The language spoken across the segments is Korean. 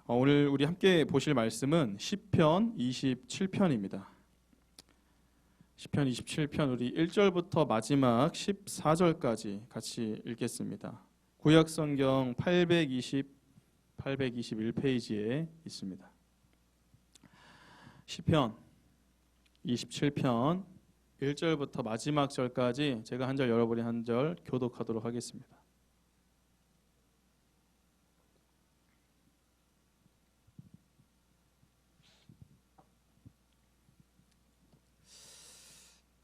오늘 우리 함께 보실 말씀은 시편 27편입니다. 시편 27편 우리 1절부터 마지막 14절까지 같이 읽겠습니다. 구약성경 821페이지에 있습니다. 시편 27편 1절부터 마지막 절까지 제가 한 절 여러분이 한 절 교독하도록 하겠습니다.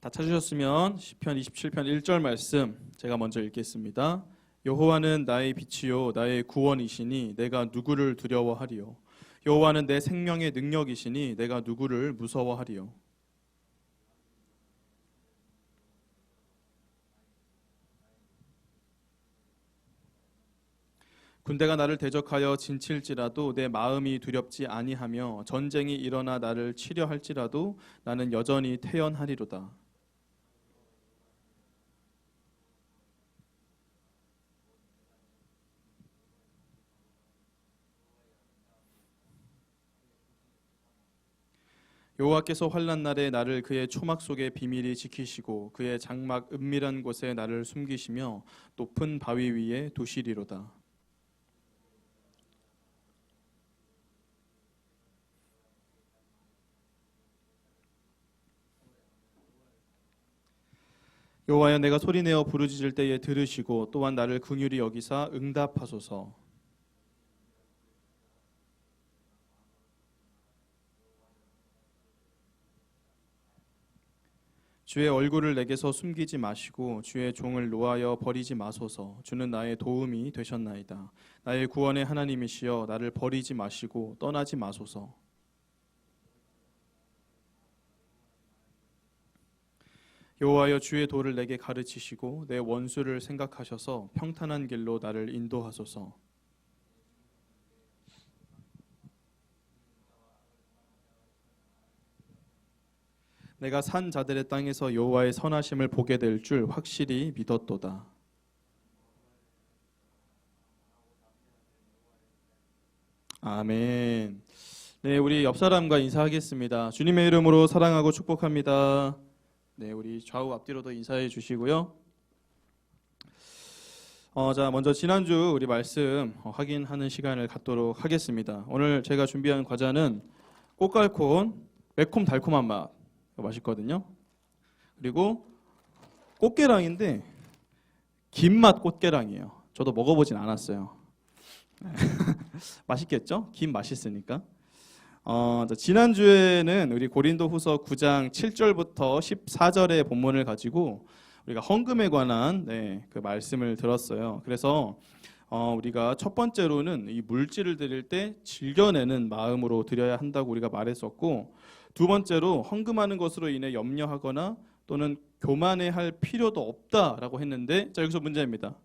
다 찾으셨으면 시편 27편 1절 말씀 제가 먼저 읽겠습니다. 여호와는 나의 빛이요 나의 구원이시니 내가 누구를 두려워하리요. 여호와는 내 생명의 능력이시니 내가 누구를 무서워하리요. 군대가 나를 대적하여 진칠지라도 내 마음이 두렵지 아니하며 전쟁이 일어나 나를 치려 할지라도 나는 여전히 태연하리로다. 여호와께서 환난 날에 나를 그의 초막 속에 비밀히 지키시고 그의 장막 은밀한 곳에 나를 숨기시며 높은 바위 위에 두시리로다. 여호와여 내가 소리내어 부르짖을 때에 들으시고 또한 나를 긍휼히 여기사 응답하소서. 주의 얼굴을 내게서 숨기지 마시고 주의 종을 노하여 버리지 마소서. 주는 나의 도움이 되셨나이다. 나의 구원의 하나님이시여 나를 버리지 마시고 떠나지 마소서. 여호와여 주의 도를 내게 가르치시고 내 원수를 생각하셔서 평탄한 길로 나를 인도하소서. 내가 산 자들의 땅에서 여호와의 선하심을 보게 될 줄 확실히 믿었도다. 아멘. 네, 우리 옆 사람과 인사하겠습니다. 주님의 이름으로 사랑하고 축복합니다. 네, 우리 좌우 앞뒤로도 인사해 주시고요. 자, 먼저 지난주 우리 말씀 확인하는 시간을 갖도록 하겠습니다. 오늘 제가 준비한 과자는 꽃갈콘 매콤 달콤한 맛 맛있거든요. 그리고 꽃게랑인데 김맛 꽃게랑이에요. 저도 먹어보진 않았어요. 맛있겠죠? 김 맛있으니까. 지난주에는 우리 고린도후서 9장 7절부터 14절의 본문을 가지고 우리가 헌금에 관한 그 말씀을 들었어요. 그래서 우리가 첫 번째로는 이 물질을 드릴 때 즐겨내는 마음으로 드려야 한다고 우리가 말했었고, 두 번째로 헌금하는 것으로 인해 염려하거나 또는 교만해할 필요도 없다라고 했는데, 자 여기서 문제입니다.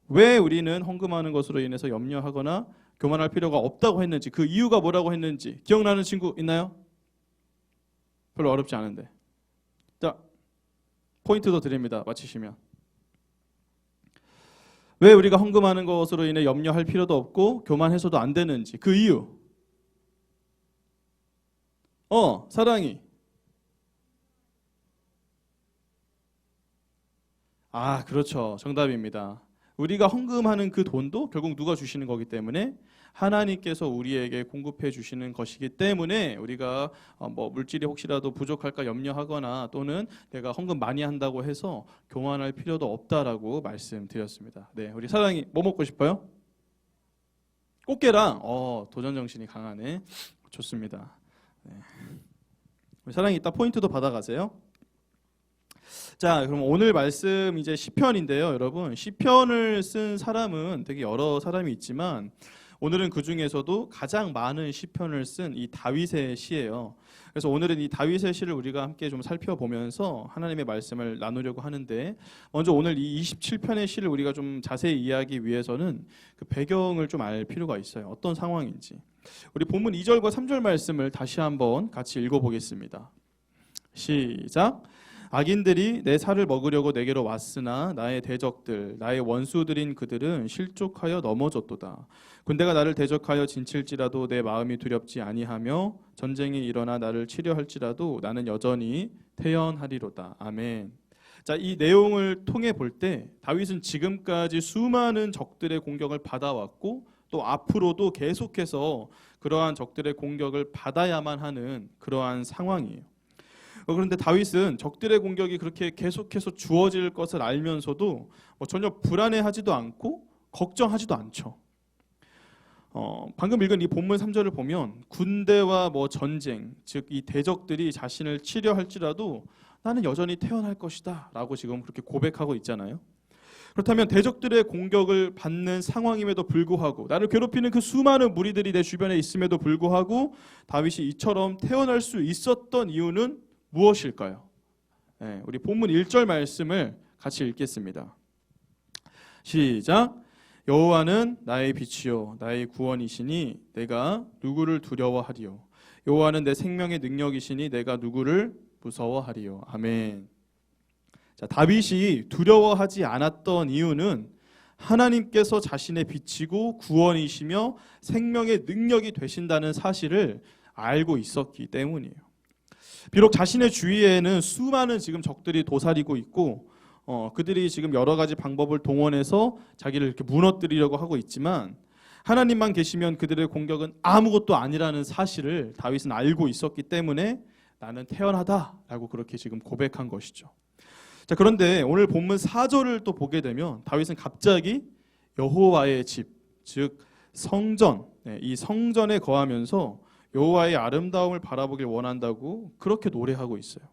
왜 우리는 헌금하는 것으로 인해서 염려하거나 교만할 필요가 없다고 했는지, 그 이유가 뭐라고 했는지 기억나는 친구 있나요? 별로 어렵지 않은데. 자, 포인트도 드립니다. 맞히시면. 왜 우리가 헌금하는 것으로 인해 염려할 필요도 없고 교만해서도 안 되는지, 그 이유. 사랑이. 그렇죠. 정답입니다. 우리가 헌금하는 그 돈도 결국 누가 주시는 거기 때문에 하나님께서 우리에게 공급해 주시는 것이기 때문에 우리가 물질이 혹시라도 부족할까 염려하거나 또는 내가 헌금 많이 한다고 해서 교만할 필요도 없다라고 말씀드렸습니다. 네, 우리 사랑이 뭐 먹고 싶어요? 꽃게랑. 도전 정신이 강하네. 좋습니다. 네. 우리 사랑이 이따 포인트도 받아가세요. 자, 그럼 오늘 말씀 이제 시편인데요, 여러분. 시편을 쓴 사람은 되게 여러 사람이 있지만 오늘은 그 중에서도 가장 많은 시편을 쓴 이 다윗의 시예요. 그래서 오늘은 이 다윗의 시를 우리가 함께 좀 살펴보면서 하나님의 말씀을 나누려고 하는데, 먼저 오늘 이 27편의 시를 우리가 좀 자세히 이해하기 위해서는 그 배경을 좀 알 필요가 있어요. 어떤 상황인지. 우리 본문 2절과 3절 말씀을 다시 한번 같이 읽어보겠습니다. 시작. 악인들이 내 살을 먹으려고 내게로 왔으나 나의 대적들 나의 원수들인 그들은 실족하여 넘어졌도다. 군대가 나를 대적하여 진칠지라도 내 마음이 두렵지 아니하며 전쟁이 일어나 나를 치려 할지라도 나는 여전히 태연하리로다. 아멘. 자, 이 내용을 통해 볼 때 다윗은 지금까지 수많은 적들의 공격을 받아왔고 또 앞으로도 계속해서 그러한 적들의 공격을 받아야만 하는 그러한 상황이에요. 그런데 다윗은 적들의 공격이 그렇게 계속해서 주어질 것을 알면서도 전혀 불안해하지도 않고 걱정하지도 않죠. 방금 읽은 이 본문 3절을 보면 군대와 전쟁, 즉 이 대적들이 자신을 치려 할지라도 나는 여전히 태어날 것이다 라고 지금 그렇게 고백하고 있잖아요. 그렇다면 대적들의 공격을 받는 상황임에도 불구하고 나를 괴롭히는 그 수많은 무리들이 내 주변에 있음에도 불구하고 다윗이 이처럼 태어날 수 있었던 이유는 무엇일까요? 네, 우리 본문 1절 말씀을 같이 읽겠습니다. 시작. 여호와는 나의 빛이요 나의 구원이시니 내가 누구를 두려워하리요. 여호와는 내 생명의 능력이시니 내가 누구를 무서워하리요. 아멘. 자, 다윗이 두려워하지 않았던 이유는 하나님께서 자신의 빛이고 구원이시며 생명의 능력이 되신다는 사실을 알고 있었기 때문이에요. 비록 자신의 주위에는 수많은 지금 적들이 도사리고 있고 그들이 지금 여러 가지 방법을 동원해서 자기를 이렇게 무너뜨리려고 하고 있지만 하나님만 계시면 그들의 공격은 아무것도 아니라는 사실을 다윗은 알고 있었기 때문에 나는 태어나다라고 그렇게 지금 고백한 것이죠. 자, 그런데 오늘 본문 4절을 또 보게 되면 다윗은 갑자기 여호와의 집, 즉 성전, 이 성전에 거하면서 여호와의 아름다움을 바라보길 원한다고 그렇게 노래하고 있어요.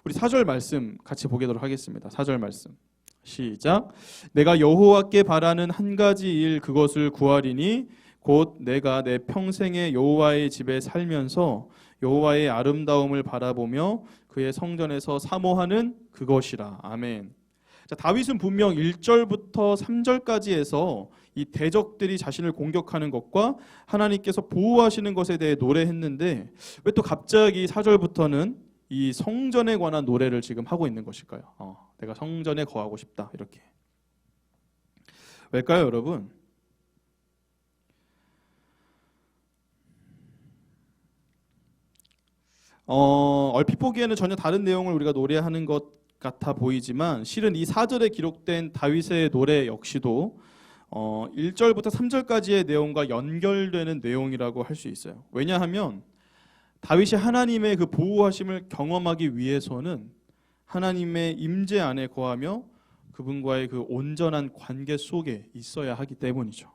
우리 4절 말씀 같이 보도록 하겠습니다. 4절 말씀 시작. 내가 여호와께 바라는 한 가지 일 그것을 구하리니 곧 내가 내 평생에 여호와의 집에 살면서 여호와의 아름다움을 바라보며 그의 성전에서 사모하는 그것이라. 아멘. 자, 다윗은 분명 1절부터 3절까지 해서 이 대적들이 자신을 공격하는 것과 하나님께서 보호하시는 것에 대해 노래했는데 왜 또 갑자기 4절부터는 이 성전에 관한 노래를 지금 하고 있는 것일까요? 내가 성전에 거하고 싶다 이렇게. 왜일까요, 여러분? 얼핏 보기에는 전혀 다른 내용을 우리가 노래하는 것 같아 보이지만 실은 이 4절에 기록된 다윗의 노래 역시도 1절부터 3절까지의 내용과 연결되는 내용이라고 할 수 있어요. 왜냐하면 다윗이 하나님의 그 보호하심을 경험하기 위해서는 하나님의 임재 안에 거하며 그분과의 그 온전한 관계 속에 있어야 하기 때문이죠.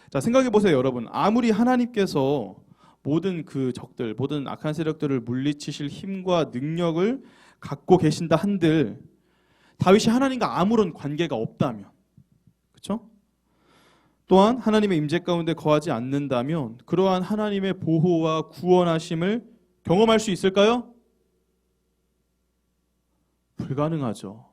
자, 생각해 보세요, 여러분. 아무리 하나님께서 모든 그 적들, 모든 악한 세력들을 물리치실 힘과 능력을 갖고 계신다 한들 다윗이 하나님과 아무런 관계가 없다면, 그렇죠? 또한 하나님의 임재 가운데 거하지 않는다면 그러한 하나님의 보호와 구원하심을 경험할 수 있을까요? 불가능하죠.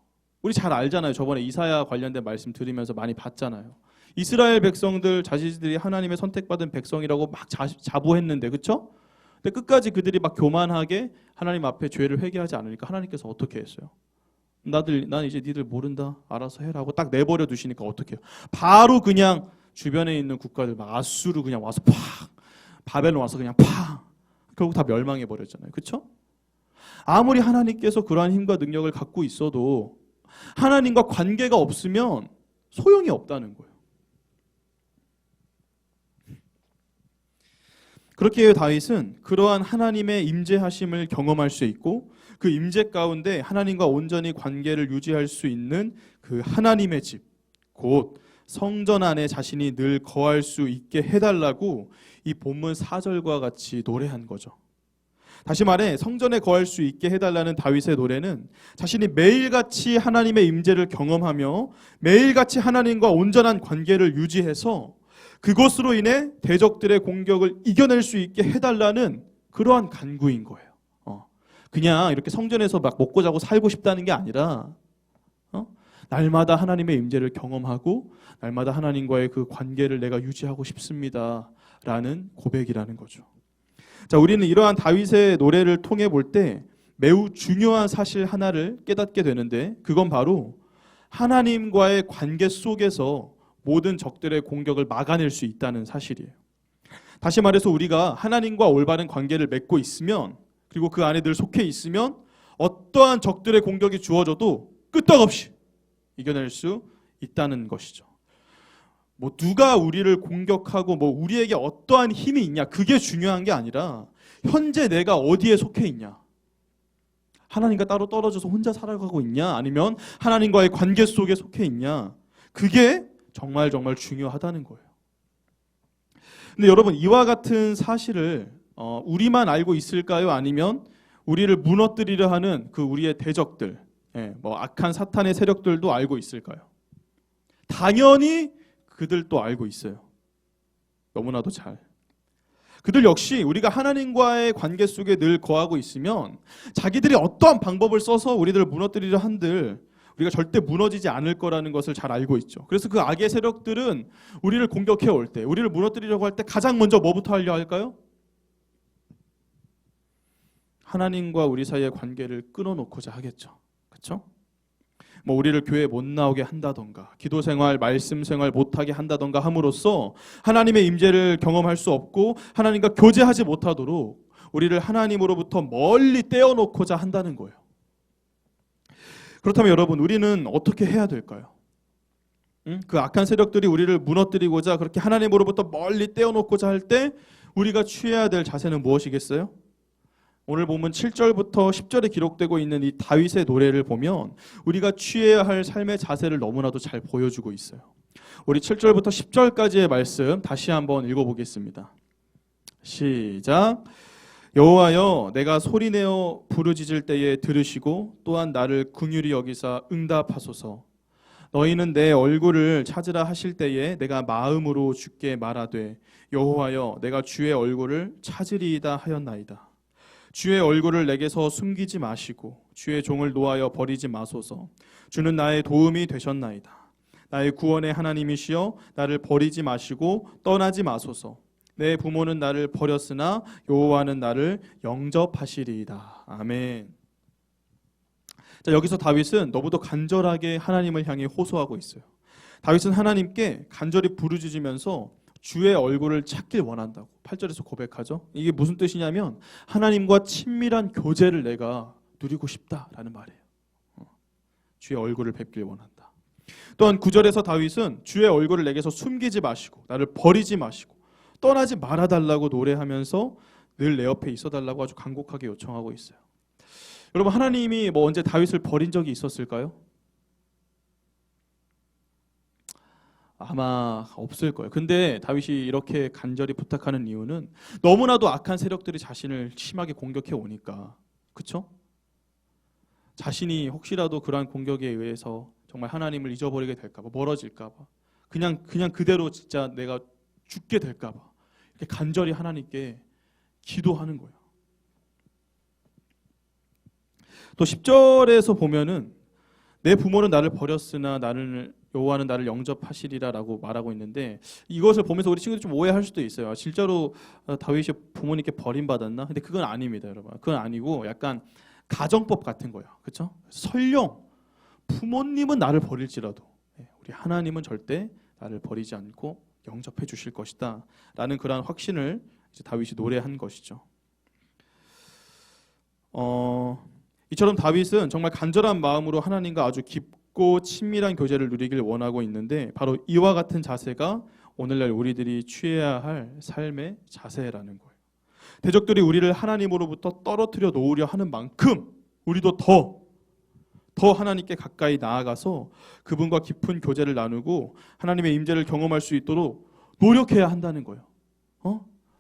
우리 잘 알잖아요. 저번에 이사야 관련된 말씀 드리면서 많이 봤잖아요. 이스라엘 백성들 자신들이 하나님의 선택받은 백성이라고 막 자부했는데, 그렇죠? 근데 끝까지 그들이 막 교만하게 하나님 앞에 죄를 회개하지 않으니까 하나님께서 어떻게 했어요? 난 이제 니들 모른다, 알아서 해라 하고 딱 내버려 두시니까 어떻게 해요? 바로 그냥 주변에 있는 국가들 막 아수르 그냥 와서 팍, 바벨론 와서 그냥 팍, 결국 다 멸망해 버렸잖아요. 그렇죠? 아무리 하나님께서 그러한 힘과 능력을 갖고 있어도 하나님과 관계가 없으면 소용이 없다는 거예요. 그렇게 다윗은 그러한 하나님의 임재하심을 경험할 수 있고 그 임재 가운데 하나님과 온전히 관계를 유지할 수 있는 그 하나님의 집, 곧 성전 안에 자신이 늘 거할 수 있게 해달라고 이 본문 4절과 같이 노래한 거죠. 다시 말해 성전에 거할 수 있게 해달라는 다윗의 노래는 자신이 매일같이 하나님의 임재를 경험하며 매일같이 하나님과 온전한 관계를 유지해서 그것으로 인해 대적들의 공격을 이겨낼 수 있게 해달라는 그러한 간구인 거예요. 그냥 이렇게 성전에서 막 먹고 자고 살고 싶다는 게 아니라 날마다 하나님의 임재를 경험하고 날마다 하나님과의 그 관계를 내가 유지하고 싶습니다라는 고백이라는 거죠. 자, 우리는 이러한 다윗의 노래를 통해 볼 때 매우 중요한 사실 하나를 깨닫게 되는데, 그건 바로 하나님과의 관계 속에서 모든 적들의 공격을 막아낼 수 있다는 사실이에요. 다시 말해서 우리가 하나님과 올바른 관계를 맺고 있으면, 그리고 그 안에 늘 속해 있으면 어떠한 적들의 공격이 주어져도 끄떡없이 이겨낼 수 있다는 것이죠. 뭐 누가 우리를 공격하고 뭐 우리에게 어떠한 힘이 있냐, 그게 중요한 게 아니라 현재 내가 어디에 속해 있냐, 하나님과 따로 떨어져서 혼자 살아가고 있냐, 아니면 하나님과의 관계 속에 속해 있냐, 그게 정말 중요하다는 거예요. 근데 여러분, 이와 같은 사실을 우리만 알고 있을까요? 아니면 우리를 무너뜨리려 하는 그 우리의 대적들, 뭐 악한 사탄의 세력들도 알고 있을까요? 당연히 그들도 알고 있어요. 너무나도 잘. 그들 역시 우리가 하나님과의 관계 속에 늘 거하고 있으면 자기들이 어떠한 방법을 써서 우리들을 무너뜨리려 한들 우리가 절대 무너지지 않을 거라는 것을 잘 알고 있죠. 그래서 그 악의 세력들은 우리를 공격해 올 때, 우리를 무너뜨리려고 할 때 가장 먼저 뭐부터 하려 할까요? 하나님과 우리 사이의 관계를 끊어놓고자 하겠죠. 그렇죠? 뭐 우리를 교회에 못 나오게 한다던가, 기도 생활, 말씀 생활 못하게 한다던가 함으로써 하나님의 임재를 경험할 수 없고 하나님과 교제하지 못하도록 우리를 하나님으로부터 멀리 떼어놓고자 한다는 거예요. 그렇다면 여러분, 우리는 어떻게 해야 될까요? 그 악한 세력들이 우리를 무너뜨리고자 그렇게 하나님으로부터 멀리 떼어놓고자 할 때 우리가 취해야 될 자세는 무엇이겠어요? 오늘 본문 7절부터 10절에 기록되고 있는 이 다윗의 노래를 보면 우리가 취해야 할 삶의 자세를 너무나도 잘 보여주고 있어요. 우리 7절부터 10절까지의 말씀 다시 한번 읽어보겠습니다. 시작. 여호와여, 내가 소리내어 부르짖을 때에 들으시고 또한 나를 긍휼히 여기사 응답하소서. 너희는 내 얼굴을 찾으라 하실 때에 내가 마음으로 주께 말하되 여호와여, 내가 주의 얼굴을 찾으리이다 하였나이다. 주의 얼굴을 내게서 숨기지 마시고 주의 종을 노하여 버리지 마소서. 주는 나의 도움이 되셨나이다. 나의 구원의 하나님이시여, 나를 버리지 마시고 떠나지 마소서. 내 부모는 나를 버렸으나 여호와는 나를 영접하시리이다. 아멘. 자, 여기서 다윗은 너무도 간절하게 하나님을 향해 호소하고 있어요. 다윗은 하나님께 간절히 부르짖으면서 주의 얼굴을 찾길 원한다고 8절에서 고백하죠. 이게 무슨 뜻이냐면 하나님과 친밀한 교제를 내가 누리고 싶다라는 말이에요. 주의 얼굴을 뵙길 원한다. 또한 9절에서 다윗은 주의 얼굴을 내게서 숨기지 마시고 나를 버리지 마시고 떠나지 말아달라고 노래하면서 늘 내 옆에 있어달라고 아주 간곡하게 요청하고 있어요. 여러분, 하나님이 뭐 언제 다윗을 버린 적이 있었을까요? 아마 없을 거예요. 근데 다윗이 이렇게 간절히 부탁하는 이유는 너무나도 악한 세력들이 자신을 심하게 공격해 오니까, 그렇죠? 자신이 혹시라도 그러한 공격에 의해서 정말 하나님을 잊어버리게 될까 봐, 멀어질까 봐, 그냥 그대로 진짜 내가 죽게 될까 봐 이렇게 간절히 하나님께 기도하는 거예요. 또 10절에서 보면은 내 부모는 나를 버렸으나 여호와는 나를 영접하시리라라고 말하고 있는데, 이것을 보면서 우리 친구들이 좀 오해할 수도 있어요. 진짜로 다윗이 부모님께 버림받았나? 근데 그건 아닙니다, 여러분. 그건 아니고 약간 가정법 같은 거예요. 그렇죠? 설령 부모님은 나를 버릴지라도 우리 하나님은 절대 나를 버리지 않고 영접해 주실 것이다 라는 그러한 확신을 이제 다윗이 노래한 것이죠. 이처럼 다윗은 정말 간절한 마음으로 하나님과 아주 깊고 친밀한 교제를 누리길 원하고 있는데, 바로 이와 같은 자세가 오늘날 우리들이 취해야 할 삶의 자세라는 거예요. 대적들이 우리를 하나님으로부터 떨어뜨려 놓으려 하는 만큼 우리도 더 하나님께 가까이 나아가서 그분과 깊은 교제를 나누고 하나님의 임재를 경험할 수 있도록 노력해야 한다는 거예요.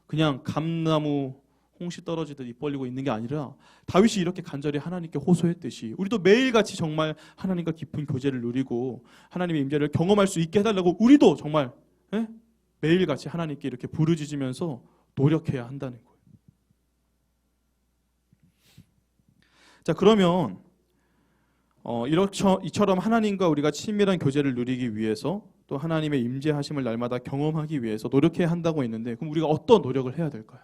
그냥 감나무 홍시 떨어지듯 입 벌리고 있는 게 아니라 다윗이 이렇게 간절히 하나님께 호소했듯이 우리도 매일같이 정말 하나님과 깊은 교제를 누리고 하나님의 임재를 경험할 수 있게 해달라고 우리도 정말 매일같이 하나님께 이렇게 부르짖으면서 노력해야 한다는 거예요. 자, 그러면 이처럼 하나님과 우리가 친밀한 교제를 누리기 위해서 또 하나님의 임재하심을 날마다 경험하기 위해서 노력해야 한다고 했는데, 그럼 우리가 어떤 노력을 해야 될까요?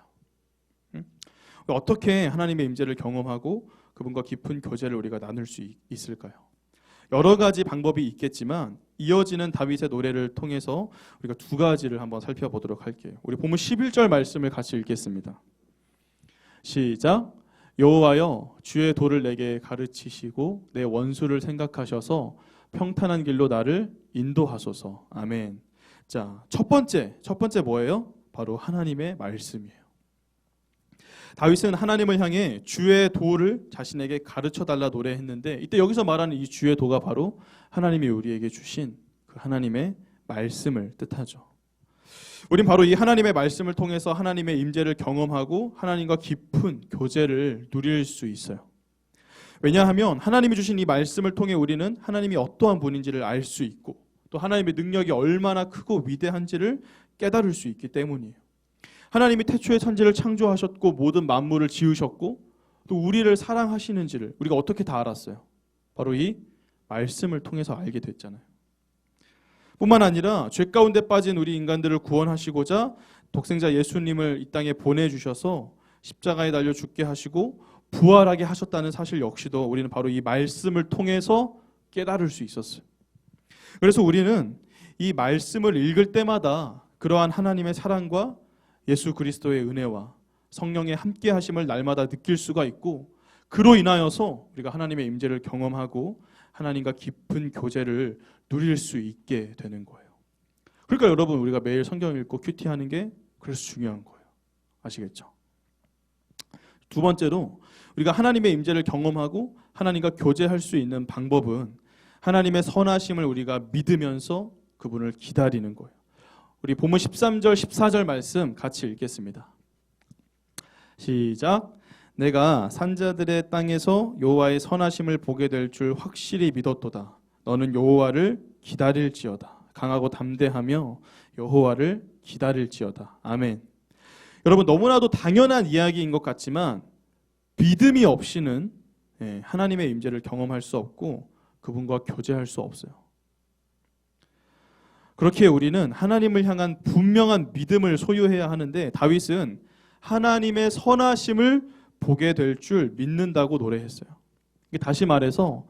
어떻게 하나님의 임재를 경험하고 그분과 깊은 교제를 우리가 나눌 수 있을까요? 여러 가지 방법이 있겠지만 이어지는 다윗의 노래를 통해서 우리가 두 가지를 한번 살펴보도록 할게요. 우리 본문 11절 말씀을 같이 읽겠습니다. 시작. 여호와여 주의 도를 내게 가르치시고 내 원수를 생각하셔서 평탄한 길로 나를 인도하소서. 아멘. 자, 첫 번째 뭐예요? 바로 하나님의 말씀이에요. 다윗은 하나님을 향해 주의 도를 자신에게 가르쳐 달라 노래했는데, 이때 여기서 말하는 이 주의 도가 바로 하나님이 우리에게 주신 그 하나님의 말씀을 뜻하죠. 우린 바로 이 하나님의 말씀을 통해서 하나님의 임재를 경험하고 하나님과 깊은 교제를 누릴 수 있어요. 왜냐하면 하나님이 주신 이 말씀을 통해 우리는 하나님이 어떠한 분인지를 알 수 있고 또 하나님의 능력이 얼마나 크고 위대한지를 깨달을 수 있기 때문이에요. 하나님이 태초에 천지를 창조하셨고 모든 만물을 지으셨고 또 우리를 사랑하시는지를 우리가 어떻게 다 알았어요? 바로 이 말씀을 통해서 알게 됐잖아요. 뿐만 아니라 죄 가운데 빠진 우리 인간들을 구원하시고자 독생자 예수님을 이 땅에 보내주셔서 십자가에 달려 죽게 하시고 부활하게 하셨다는 사실 역시도 우리는 바로 이 말씀을 통해서 깨달을 수 있었어요. 그래서 우리는 이 말씀을 읽을 때마다 그러한 하나님의 사랑과 예수 그리스도의 은혜와 성령의 함께 하심을 날마다 느낄 수가 있고, 그로 인하여서 우리가 하나님의 임재를 경험하고 하나님과 깊은 교제를 누릴 수 있게 되는 거예요. 그러니까 여러분, 우리가 매일 성경 읽고 큐티하는 게 그래서 중요한 거예요. 아시겠죠? 두 번째로 우리가 하나님의 임재를 경험하고 하나님과 교제할 수 있는 방법은 하나님의 선하심을 우리가 믿으면서 그분을 기다리는 거예요. 우리 본문 13절 14절 말씀 같이 읽겠습니다. 시작. 내가 산자들의 땅에서 여호와의 선하심을 보게 될 줄 확실히 믿었도다. 너는 여호와를 기다릴지어다. 강하고 담대하며 여호와를 기다릴지어다. 아멘. 여러분, 너무나도 당연한 이야기인 것 같지만 믿음이 없이는 하나님의 임재를 경험할 수 없고 그분과 교제할 수 없어요. 그렇게 우리는 하나님을 향한 분명한 믿음을 소유해야 하는데, 다윗은 하나님의 선하심을 보게 될 줄 믿는다고 노래했어요. 다시 말해서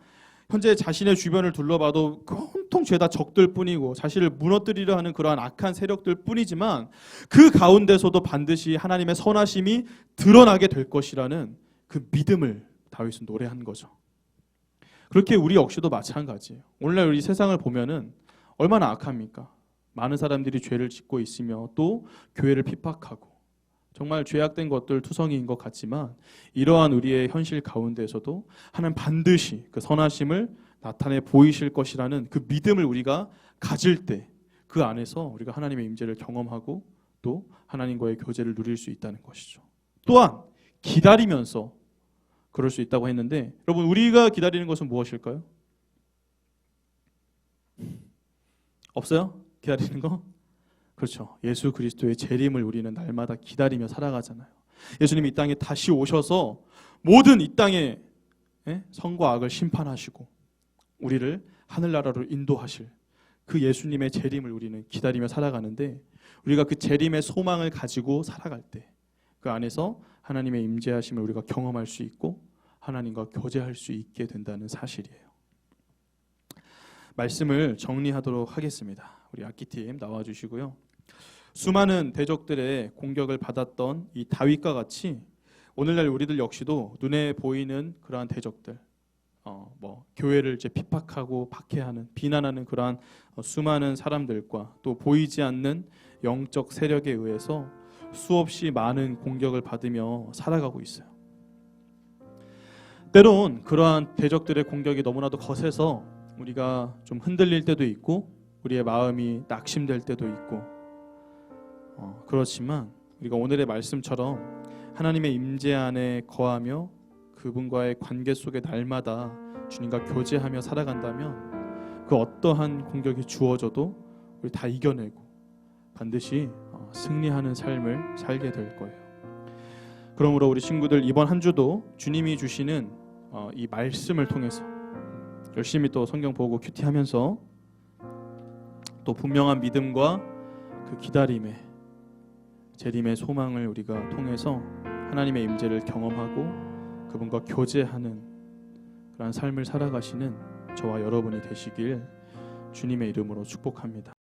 현재 자신의 주변을 둘러봐도 온통 죄다 적들 뿐이고 자신을 무너뜨리려 하는 그러한 악한 세력들 뿐이지만 그 가운데서도 반드시 하나님의 선하심이 드러나게 될 것이라는 그 믿음을 다윗은 노래한 거죠. 그렇게 우리 역시도 마찬가지예요. 오늘날 우리 세상을 보면은 얼마나 악합니까? 많은 사람들이 죄를 짓고 있으며 또 교회를 핍박하고 정말 죄악된 것들 투성이인 것 같지만, 이러한 우리의 현실 가운데에서도 하나님 반드시 그 선하심을 나타내 보이실 것이라는 그 믿음을 우리가 가질 때 그 안에서 우리가 하나님의 임재를 경험하고 또 하나님과의 교제를 누릴 수 있다는 것이죠. 또한 기다리면서 그럴 수 있다고 했는데, 여러분, 우리가 기다리는 것은 무엇일까요? 없어요? 기다리는 거? 그렇죠. 예수 그리스도의 재림을 우리는 날마다 기다리며 살아가잖아요. 예수님이 이 땅에 다시 오셔서 모든 이 땅의 선과 악을 심판하시고 우리를 하늘나라로 인도하실 그 예수님의 재림을 우리는 기다리며 살아가는데, 우리가 그 재림의 소망을 가지고 살아갈 때 그 안에서 하나님의 임재하심을 우리가 경험할 수 있고 하나님과 교제할 수 있게 된다는 사실이에요. 말씀을 정리하도록 하겠습니다. 우리 악기팀 나와주시고요. 수많은 대적들의 공격을 받았던 이 다윗과 같이 오늘날 우리들 역시도 눈에 보이는 그러한 대적들, 교회를 이제 핍박하고 박해하는, 비난하는 그러한 수많은 사람들과 또 보이지 않는 영적 세력에 의해서 수없이 많은 공격을 받으며 살아가고 있어요. 때론 그러한 대적들의 공격이 너무나도 거세서 우리가 좀 흔들릴 때도 있고 우리의 마음이 낙심될 때도 있고, 그렇지만 우리가 오늘의 말씀처럼 하나님의 임재 안에 거하며 그분과의 관계 속에 날마다 주님과 교제하며 살아간다면 그 어떠한 공격이 주어져도 우리 다 이겨내고 반드시 승리하는 삶을 살게 될 거예요. 그러므로 우리 친구들, 이번 한 주도 주님이 주시는 이 말씀을 통해서 열심히 또 성경 보고 큐티하면서 또 분명한 믿음과 그 기다림의 재림의 소망을 우리가 통해서 하나님의 임재를 경험하고 그분과 교제하는 그런 삶을 살아가시는 저와 여러분이 되시길 주님의 이름으로 축복합니다.